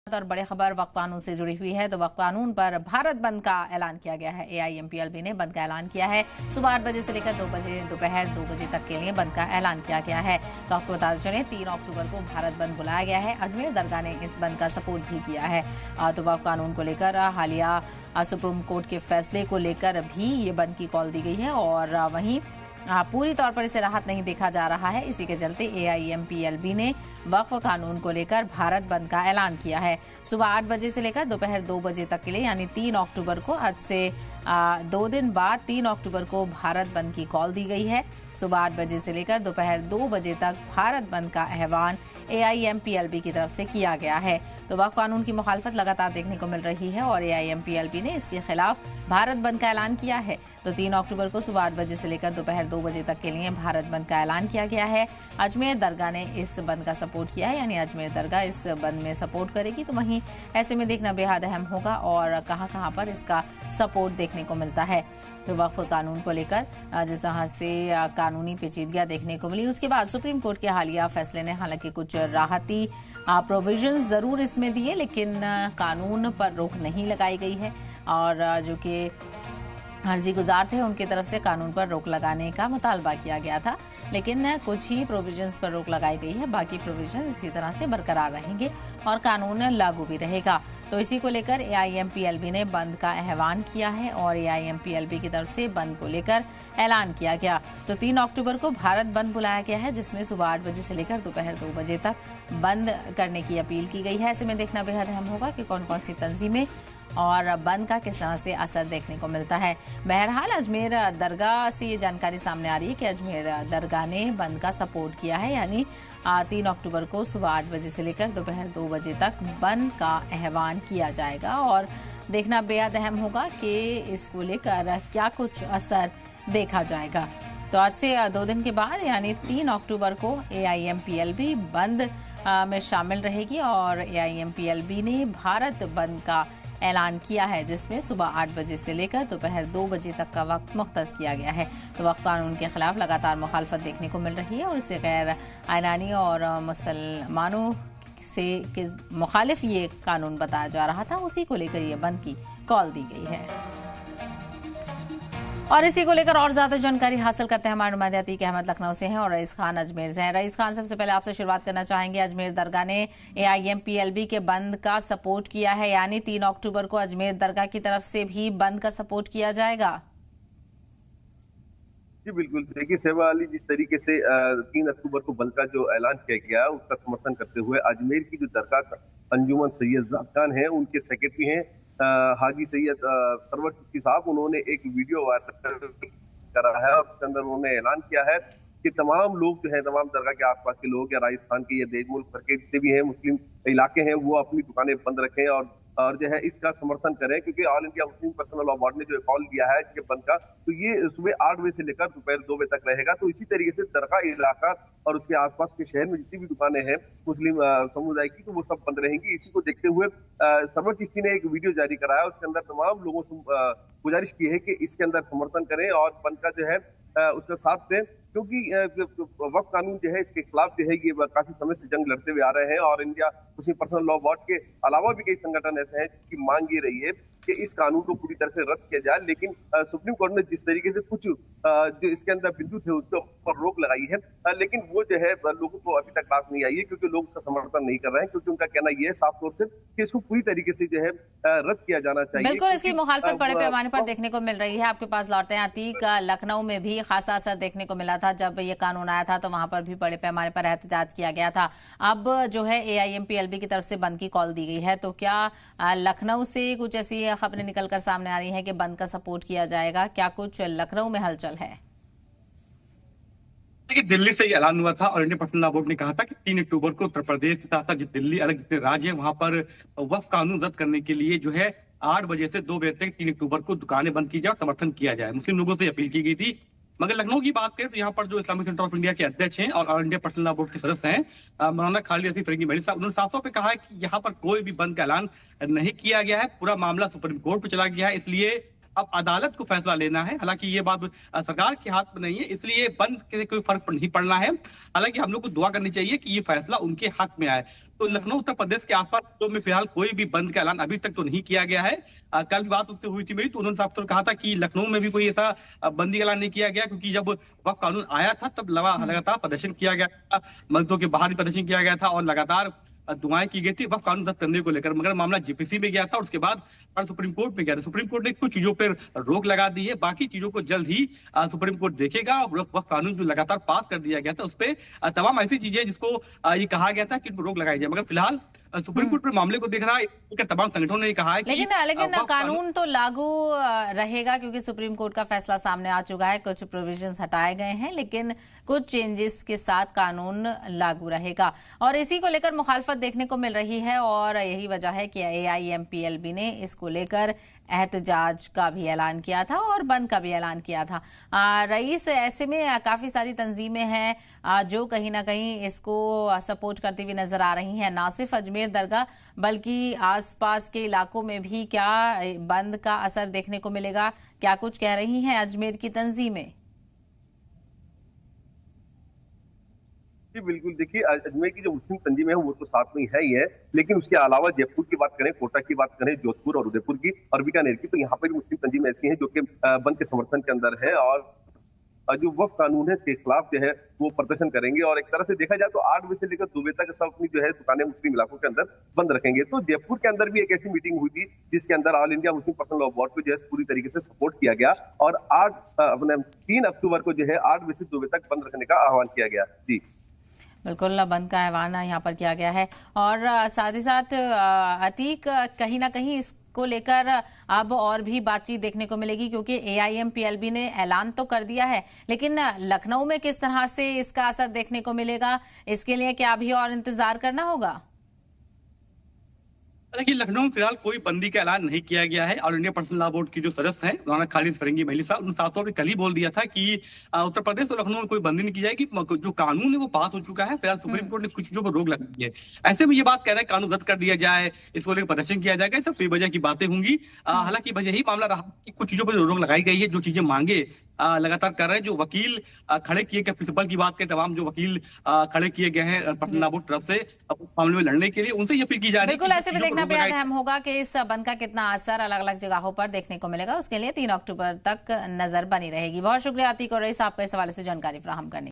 और बड़ी खबर वक्फ कानून से जुड़ी हुई है। तो वक्फ कानून पर भारत बंद का ऐलान किया गया है। एआईएमपीएलबी ने बंद का ऐलान किया है। सुबह 8 बजे से लेकर 2 बजे दोपहर 2 बजे तक के लिए बंद का ऐलान किया गया है। तो आपको बताते चलें 3 अक्टूबर को भारत बंद बुलाया गया है। अजमेर दरगाह ने इस बंद का सपोर्ट भी किया है। तो वक्फ कानून को लेकर हालिया सुप्रीम कोर्ट के फैसले को लेकर भी ये बंद की कॉल दी गई है और वहीं पूरी तौर पर इसे राहत नहीं देखा जा रहा है। इसी के चलते एआईएमपीएलबी ने वक्फ कानून को लेकर भारत बंद का ऐलान किया है। सुबह 8 बजे से लेकर दोपहर 2 बजे तक के लिए यानी 3 अक्टूबर को आज से 2 दिन बाद 3 अक्टूबर को भारत बंद की कॉल दी गई है। सुबह 8 बजे से लेकर दोपहर 2 बजे तक भारत बंद का आह्वान एआईएमपीएलबी की तरफ से किया गया है। तो वक्फ कानून की मुखालफत लगातार देखने को मिल रही है और एआईएमपीएलबी ने इसके खिलाफ भारत बंद का ऐलान किया है। तो 3 अक्टूबर को सुबह 8 बजे से लेकर दोपहर 2 बजे तक के लिए भारत बंद का ऐलान किया गया है। अजमेर दरगाह ने इस बंद का सपोर्ट किया है, यानी अजमेर दरगाह इस बंद में सपोर्ट करेगी। तो वहीं ऐसे में देखना बेहद अहम होगा और कहां पर इसका सपोर्ट देखने को मिलता है। तो वक्फ कानून को लेकर जिस तरह से कानूनी पेचीदगियां देखने को मिली, उसके बाद सुप्रीम कोर्ट के हालिया फैसले ने हालांकि कुछ राहती प्रोविजन जरूर इसमें दिए, लेकिन कानून पर रोक नहीं लगाई गई है और जो कि अर्जी गुजार थे उनकी तरफ से कानून पर रोक लगाने का मुतालबा किया गया था, लेकिन कुछ ही प्रोविजंस पर रोक लगाई गई है। बाकी प्रोविजंस इसी तरह से बरकरार रहेंगे और कानून लागू भी रहेगा। तो इसी को लेकर एआईएमपीएलबी ने बंद का आह्वान किया है और एआईएमपीएलबी की तरफ से बंद को लेकर ऐलान किया गया। तो 3 अक्टूबर को भारत बंद बुलाया गया है, जिसमें सुबह 8 बजे से लेकर दोपहर 2 बजे तक बंद करने की अपील की गई है। ऐसे में देखना बेहद अहम होगा कि कौन कौन सी तंजीमें और बंद का किस तरह से असर देखने को मिलता है। बहरहाल अजमेर दरगाह से ये जानकारी सामने आ रही है कि अजमेर दरगाह ने बंद का सपोर्ट किया है, यानी 3 अक्टूबर को सुबह 8 बजे से लेकर दोपहर 2 बजे तक बंद का आह्वान किया जाएगा और देखना बेहद अहम होगा कि इसको लेकर क्या कुछ असर देखा जाएगा। तो आज से 2 दिन के बाद यानी 3 अक्टूबर को एआईएमपीएलबी बंद में शामिल रहेगी और एआईएमपीएलबी ने भारत बंद का ऐलान किया है, जिसमें सुबह 8 बजे से लेकर दोपहर 2 बजे तक का वक्त मुख्तस किया गया है। तो वक्फ कानून के खिलाफ लगातार मुखालफत देखने को मिल रही है और इसे गैर आइनानी और मुसलमानों से के मुखालिफ ये कानून बताया जा रहा था, उसी को लेकर ये बंद की कॉल दी गई है। और इसी को लेकर और ज्यादा जानकारी हासिल करते हैं हमारे नुमाइंदे अतीक अहमद लखनऊ से हैं और रईस खान अजमेर से हैं। रईस खान, सबसे पहले आपसे शुरुआत करना चाहेंगे। अजमेर दरगाह ने एआईएमपीएलबी के बंद का सपोर्ट किया है, यानी 3 अक्टूबर को अजमेर दरगाह की तरफ से भी बंद का सपोर्ट किया जाएगा। जी बिल्कुल, देखिए सेवा अली, जिस तरीके से 3 अक्टूबर को बंद का जो ऐलान किया गया उसका समर्थन करते हुए अजमेर की जो दरगाह अंजुमन सैयद ज़ाबतान है, उनके सेक्रेटरी हैं हाजी सैयद सरवर चिश्ती साहब, उन्होंने एक वीडियो वायरल करा है और उसके अंदर उन्होंने ऐलान किया है कि तमाम लोग जो है, तमाम दरगाह के आसपास के लोग या राजस्थान के या देश मुल्क भर के जितने भी हैं मुस्लिम इलाके हैं, वो अपनी दुकानें बंद रखें और जो है इसका समर्थन करें, क्योंकि all India Muslim personal law board ने जो कॉल दिया है इसके बंद का, तो ये सुबह 8 बजे से लेकर दोपहर 2 बजे तक रहेगा। तो इसी तरीके से दरगाह इलाका और उसके आसपास के शहर में जितनी भी दुकानें हैं मुस्लिम समुदाय की, तो वो सब बंद रहेंगी। इसी को देखते हुए सरवर चिश्ती ने एक वीडियो जारी कराया, उसके अंदर तमाम लोगों से गुजारिश की है कि इसके अंदर समर्थन करें और बंद का जो है उसका साथ दें, क्योंकि वक्फ कानून जो है इसके खिलाफ जो है ये काफी समय से जंग लड़ते हुए आ रहे हैं और India Muslim personal law board के अलावा भी कई संगठन ऐसे हैं जिनकी मांग ये रही है कि इस कानून को पूरी तरह से रद्द किया जाए। लेकिन सुप्रीम कोर्ट ने जिस तरीके से कुछ जो इसके अंदर बिंदु थे उसके ऊपर रोक लगाई है, लेकिन वो जो है लोगों को अभी तक रास नहीं आई है, क्योंकि लोग उसका समर्थन नहीं कर रहे हैं, क्योंकि उनका कहना यह है साफ तौर से कि इसको पूरी तरीके से जो है रद्द किया जाना चाहिए। बिल्कुल, इसकी मुखालफत बड़े पैमाने पर देखने को मिल रही है। आपके पास लौटते हैं अतीक, लखनऊ में भी खासा असर देखने को मिला था। जब ये कानून आया था तो वहां पर भी बड़े पैमाने पर एहतजाज किया गया था। अब जो है एआईएमपीएलबी की तरफ से बंद की कॉल दी गई है, तो क्या लखनऊ से कुछ ऐसी खबरें निकलकर सामने आ रही है कि बंद का सपोर्ट किया जाएगा? क्या कुछ लखनऊ में हलचल है? दिल्ली से ये ऐलान हुआ था और इंडियन पर्सनल लॉ बोर्ड ने कहा था कि 3 अक्टूबर को उत्तर प्रदेश के साथ साथ दिल्ली अलग जितने राज्य हैं वहां पर वक्फ कानून रद्द करने के लिए जो है 8 बजे से 2 बजे तक 3 अक्टूबर को दुकानें बंद की जाए और समर्थन किया जाए। मुस्लिम लोगों से अपील की गई थी। मगर लखनऊ की बात करें तो यहाँ पर जो इस्लामिक सेंटर ऑफ इंडिया के अध्यक्ष हैं और all India personal law board के सदस्य हैं मौलाना खालिद रशीद फरीकी मेरी साहब, उन्होंने साफ तौर पे कहा है कि यहाँ पर कोई भी बंद का ऐलान नहीं किया गया है। पूरा मामला सुप्रीम कोर्ट पे चला गया है, इसलिए अब अदालत को फैसला लेना है। हालांकि ये बात सरकार के हाथ में नहीं है, इसलिए बंद से कोई फर्क नहीं पड़ना है। हालांकि हम लोग को दुआ करनी चाहिए कि ये फैसला उनके हक में आए। तो लखनऊ उत्तर प्रदेश के आसपास तो में फिलहाल कोई भी बंद का ऐलान अभी तक तो नहीं किया गया है। कल भी बात उससे हुई थी मेरी, तो उन्होंने साफ तौर कहा था कि लखनऊ में भी कोई ऐसा बंदी का ऐलान नहीं किया गया, क्योंकि जब वक्फ कानून आया था तब लगातार प्रदर्शन किया गया था, मस्जिदों के बाहर भी प्रदर्शन किया गया था और लगातार दुआएं की गई थी वक्फ कानून रद्द करने को लेकर। मगर मामला जेपीसी में गया था और उसके बाद सुप्रीम कोर्ट में गया था। सुप्रीम कोर्ट ने कुछ चीजों पर रोक लगा दी है, बाकी चीजों को जल्द ही सुप्रीम कोर्ट देखेगा। वक्फ कानून जो लगातार पास कर दिया गया था उस पर तमाम ऐसी चीजें जिसको ये कहा गया था कि रोक लगाई जाए, मगर फिलहाल सुप्रीम कोर्ट पर मामले को देख रहा है। तमाम संगठनों ने कहा है लेकिन कानून तो लागू रहेगा, क्योंकि सुप्रीम कोर्ट का फैसला सामने आ चुका है। कुछ प्रोविजंस हटाए गए हैं लेकिन कुछ चेंजेस के साथ कानून लागू रहेगा और इसी को लेकर मुखालफत देखने को मिल रही है। और यही वजह है कि AIMPLB ने इसको लेकर एहतजाज का भी ऐलान किया था और बंद का भी ऐलान किया था। रईस, ऐसे में काफी सारी तंजीमें हैं जो कहीं ना कहीं इसको सपोर्ट करती हुई नजर आ रही हैं, ना सिर्फ अजमेर दरगाह बल्कि आसपास के इलाकों में भी। क्या बंद का असर देखने को मिलेगा? क्या कुछ कह रही हैं अजमेर की तंजीमें? जी बिल्कुल, देखिए अजमेर की जो मुस्लिम तंजीम है वो तो साथ में है ही है, लेकिन उसके अलावा जयपुर की बात करें, कोटा की बात करें, जोधपुर और उदयपुर की और बीकानेर की, तो यहाँ पर मुस्लिम तंजीम ऐसी हैं जो कि बंद के समर्थन के अंदर है और जो वक्फ कानून है इसके खिलाफ जो है वो प्रदर्शन करेंगे। और एक तरह से देखा जाए तो 8 बजे से लेकर 2 बजे तक सब अपनी जो है दुकानें मुस्लिम इलाकों के अंदर बंद रखेंगे। तो जयपुर के अंदर भी एक ऐसी मीटिंग हुई थी जिसके अंदर all India Muslim personal law board को जो है पूरी तरीके से सपोर्ट किया गया और 3 अक्टूबर को जो है 8 बजे से 2 बजे तक बंद रखने का आह्वान किया गया। जी बिल्कुल, बंद का आह्वान यहाँ पर किया गया है। और साथ ही साथ अतीक, कहीं ना कहीं इसको लेकर अब और भी बातचीत देखने को मिलेगी, क्योंकि AIMPLB ने ऐलान तो कर दिया है, लेकिन लखनऊ में किस तरह से इसका असर देखने को मिलेगा, इसके लिए क्या अभी और इंतजार करना होगा? देखिए, लखनऊ में फिलहाल कोई बंदी का ऐलान नहीं किया गया है। All India personal law board की जो सदस्य हैं मौलाना खालिद फरंगी महली साहब, उन साथों ने कल ही बोल दिया था कि उत्तर प्रदेश और लखनऊ में कोई बंदी नहीं की जाएगी। जो कानून है वो पास हो चुका है। फिलहाल सुप्रीम कोर्ट ने कुछ चीजों पर रोक लगाई है। ऐसे में ये बात कह रहा है कानून रद्द कर दिया जाए, इसको लेकर प्रदर्शन किया जाएगा, सब बेवजह की बातें होंगी। हालांकि वजह यही मामला रहा कि कुछ चीजों पर रोक लगाई गई है, जो चीजें मांगे लगातार कर रहे हैं। जो वकील खड़े किए गए, प्रिंसिपल की बात करें, तमाम जो वकील खड़े किए गए हैं पर्सनल लॉ बोर्ड तरफ से मामले में लड़ने के लिए, उनसे ये अपील की जा रही है। बिल्कुल, ऐसे में देखना बेहद अहम होगा कि इस बंद का कितना असर अलग अलग जगहों पर देखने को मिलेगा। उसके लिए 3 अक्टूबर तक नजर बनी रहेगी। बहुत शुक्रिया अतीक और रईस, आपको इस हवाले से जानकारी फराहम करने